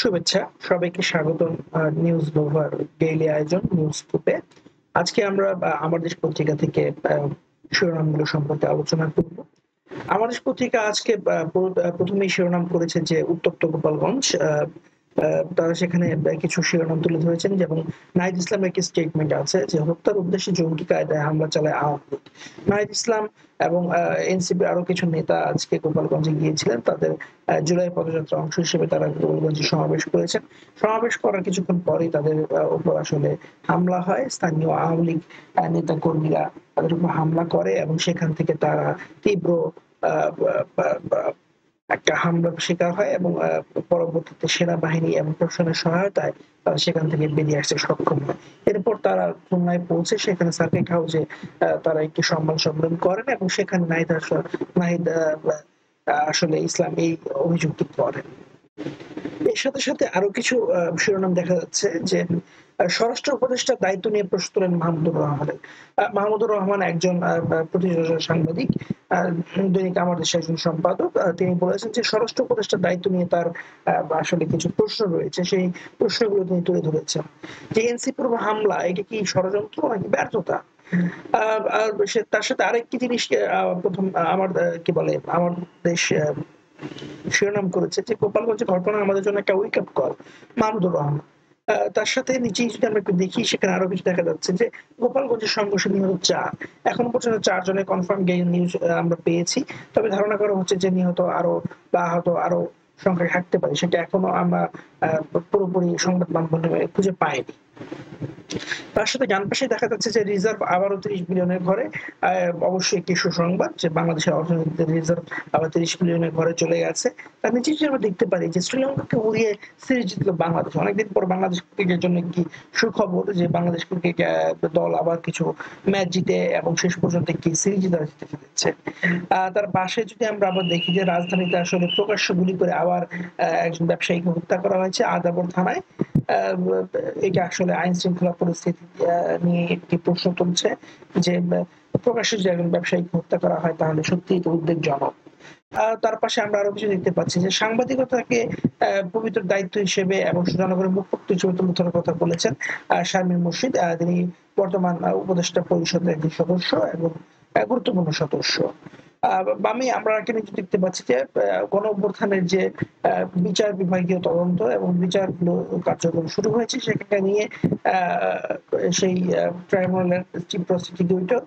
শুভেচ্ছা। সবাইকে স্বাগতম নিউজ নোভার ডেইলি আয়োজন নিউজ স্কুপে। আজকে আমরা আমার দেশ পত্রিকা থেকে শিরোনামগুলো সম্পর্কে আলোচনা করব। আমার দেশ পত্রিকা আজকে ১ম এই শিরোনাম করেছে যে উত্তপ্ত গোপালগঞ্জ। আ আ তারা সেখানে কিছু শিরোনাম তুলে ধরেছেন এবং নাহিদ ইসলামের একটি স্টেটমেন্ট আছে যে হত্যার উদ্দেশ্যে জঙ্গি কায়দায় হামলা চালায় আওয়ামী লীগ। নাহিদ ইসলাম এবং এনসিপির আরো কিছু নেতা আজকে গোপালগঞ্জে গিয়েছিলেন। তাদের জুলাই পদযাত্রার অংশ হিসেবে তারা গোপালগঞ্জে সমাবেশ করেছেন। সমাবেশ করার কিছুক্ষণ পরেই তাদের উপর আসলে হামলা হয়। স্থানীয় আওয়ামী লীগ নেতাকর্মীরা তাদের উপর হামলা করে এবং সেখান থেকে তারা তীব্র আ বা বা বা একটা হামলার শিকার হয় এবং পরবর্তীতে সেনাবাহিনী এবং প্রশাসনের সহায়তায় তারা সেখান থেকে বেরিয়ে আসতে সক্ষম হয়। এরপর তারা খুলনায় পৌঁছে সেখানে সার্কিট হাউসে তারা একটি সম্মান সম্মেলন করেন এবং সেখানে নাহিদ আসলে ইসলাম এই অভিযোগটি করেন। এর সাথে, সাথে আরো কিছু শিরোনাম দেখা যাচ্ছে যে স্বরাষ্ট্র উপদেষ্টার দায়িত্ব নিয়ে প্রশ্ন তোলেন মাহমুদুর রহমানের। মাহমুদুর রহমান একজন প্রতিষ্ঠা সাংবাদিক, আ দৈনিক আমার দেশের একজন সম্পাদক। তিনি বলেছেন যে স্বরাষ্ট্র উপদেষ্টার দায়িত্ব নিয়ে তার আসলে কিছু প্রশ্ন রয়েছে। সেই প্রশ্নগুলো তিনি তুলে ধরেছেন। যে এনসিপির উপর হামলা এটা কি ষড়যন্ত্র নাকি ব্যর্থতা? আ আর তার সাথে আরেকটি জিনিস ১ম আমার কি বলে আমার দেশ শিরোনাম করেছে যে গোপালগঞ্জের ঘটনা আমাদের জন্য একটা wake up call. Mahmudur Rahman. তার সাথে নিচেই যদি আমরা একটু দেখি সেখানে আরো কিছু দেখা যাচ্ছে যে গোপালগঞ্জের সংঘর্ষে নিহত ৪। এখন পর্যন্ত ৪ জনের কনফার্ম নিউজ আমরা পেয়েছি। তবে ধারণা করা হচ্ছে যে নিহত আরো বা আহত আরো সংখ্যা থাকতে পারে। সেটা এখনো আমরা আ পুরোপুরি সংবাদ মাধ্যমে খুঁজে পাইনি। তার সাথে ডান পাশে দেখা যাচ্ছে যে রিজার্ভ আবারও ৩০ বিলিয়নের ঘরে। আ অবশ্যই একটি সুসংবাদ যে বাংলাদেশের অর্থনীতিতে রিজার্ভ আবার ৩০ বিলিয়নের ঘরে চলে গেছে। তার নিচে যদি আমরা দেখতে পারি যে শ্রীলঙ্কাকে উড়িয়ে সিরিজ জিতল বাংলাদেশ। অনেকদিন পর বাংলাদেশ ক্রিকেটের জন্য একটি সুখবর যে বাংলাদেশ ক্রিকেট দল আবার কিছু ম্যাচ জিতে এবং শেষ পর্যন্ত একটি সিরিজ তারা জিতে ফেলেছে। তার পাশে যদি আমরা আবার দেখি যে রাজধানীতে আসলে প্রকাশ্য গুলি করে আবার একজন ব্যবসায়ীকে হত্যা করা হয়েছে আদাবর থানায়। আ এটা আসলে আইন শৃঙ্খলা পরিস্থিতি নিয়ে একটি প্রশ্ন তুলছে যে প্রকাশ্যে যদি একজন ব্যবসায়ীকে হত্যা করা হয় তাহলে সত্যিই এটা উদ্বেগজনক। তার পাশে আমরা আরো কিছু দেখতে পাচ্ছি যে সাংবাদিকতাকে পবিত্র দায়িত্ব হিসেবে এবং জনগণের মুখপাত্র হিসেবে তুলে ধরার কথা বলেছেন শারমিন মুর্শিদ। তিনি বর্তমান উপদেষ্টা পরিষদের একজন সদস্য এবং গুরুত্বপূর্ণ সদস্য। বামে আমরা একটা জিনিস দেখতে পাচ্ছি যে গণঅভ্যুত্থানের যে বিচার বিভাগীয় তদন্ত এবং বিচারগুলো কার্যক্রম শুরু হয়েছে সেখানে নিয়ে আ সেই ট্রাইব্যুনালের চিফ প্রসিকিউটর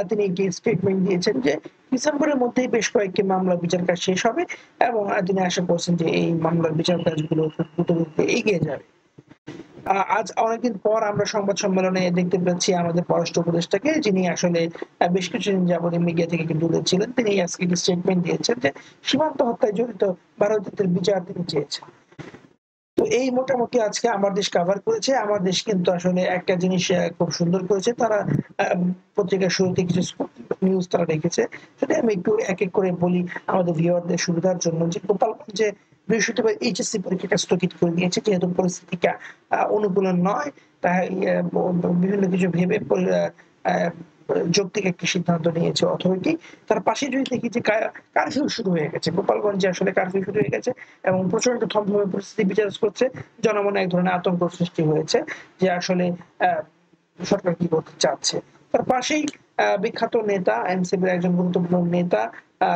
তিনি একটি স্টেটমেন্ট দিয়েছেন যে ডিসেম্বরের মধ্যেই বেশ কয়েকটি মামলার বিচার কাজ শেষ হবে এবং তিনি আশা করছেন যে এই মামলার বিচার কাজগুলো খুব দ্রুতগতিতে এগিয়ে যাবে। আজ অনেকদিন পর আমরা সংবাদ সম্মেলনে দেখতে পাচ্ছি আমাদের পররাষ্ট্র উপদেষ্টাকে যিনি আসলে বেশ কিছুদিন যাবত মিডিয়া থেকে একটু দূরে ছিলেন। তিনি আজকে একটি স্টেটমেন্ট দিয়েছেন যে সীমান্ত হত্যায় জড়িত ভারতীয়দের বিচার তিনি চেয়েছেন। তো এই মোটামুটি আজকে আমার দেশ কভার করেছে। আমার দেশ কিন্তু আসলে একটা জিনিস খুব সুন্দর করেছে। তারা আ পত্রিকার শুরুতে কিছু স্কুপ নিউজ তারা রেখেছে। সেটা আমি একটু এক করে বলি আমাদের ভিউয়ারদের সুবিধার জন্য যে গোপালগঞ্জে বৃহস্পতিবার এইচএসসি পরীক্ষাটা স্থগিত করে দিয়েছে। যেহেতু পরিস্থিতিটা অনুকূলে নয় তাই বিভিন্ন কিছু ভেবে আ যৌক্তিক একটি সিদ্ধান্ত নিয়েছে অথরিটি। তার পাশে যদি দেখি যে কারফিউ শুরু হয়ে গেছে। গোপালগঞ্জে আসলে কারফিউ শুরু হয়ে গেছে এবং প্রচন্ড থমথমে পরিস্থিতি বিরাজ করছে। জনমনে এক ধরনের আতঙ্ক সৃষ্টি হয়েছে যে আসলে আ সরকার কি করতে চাচ্ছে। তার পাশেই বিখ্যাত নেতা এনসিপির একজন গুরুত্বপূর্ণ নেতা আ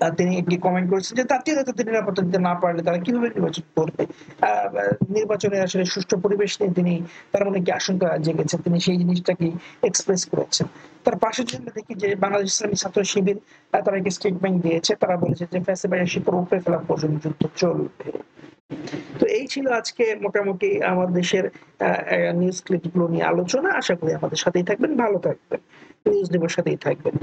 আ তিনি একটি কমেন্ট করেছেন যে জাতীয় নেতাদের নিরাপত্তা দিতে না পারলে তারা কিভাবে নির্বাচন করবে? আ আ নির্বাচনে আসলে সুষ্ঠু পরিবেশ নিয়ে তিনি তার মনে একটি আশঙ্কা জেগেছে। তিনি সেই জিনিসটাকেই এক্সপ্রেস করেছেন। তার পাশে যদি আমরা দেখি যে বাংলাদেশ ইসলামী ছাত্র শিবির তারা একটি স্টেটমেন্ট দিয়েছে। তারা বলেছে যে ফ্যাসিবাদের শিকড় উপড়ে ফেলা পর্যন্ত যুদ্ধ চলবে। তো এই ছিল আজকে মোটামুটি আমার দেশের নিউজ ক্লিপ গুলো নিয়ে আলোচনা। আশা করি আমাদের সাথেই থাকবেন, ভালো থাকবেন। নিউজ ডেমোর সাথেই থাকবেন।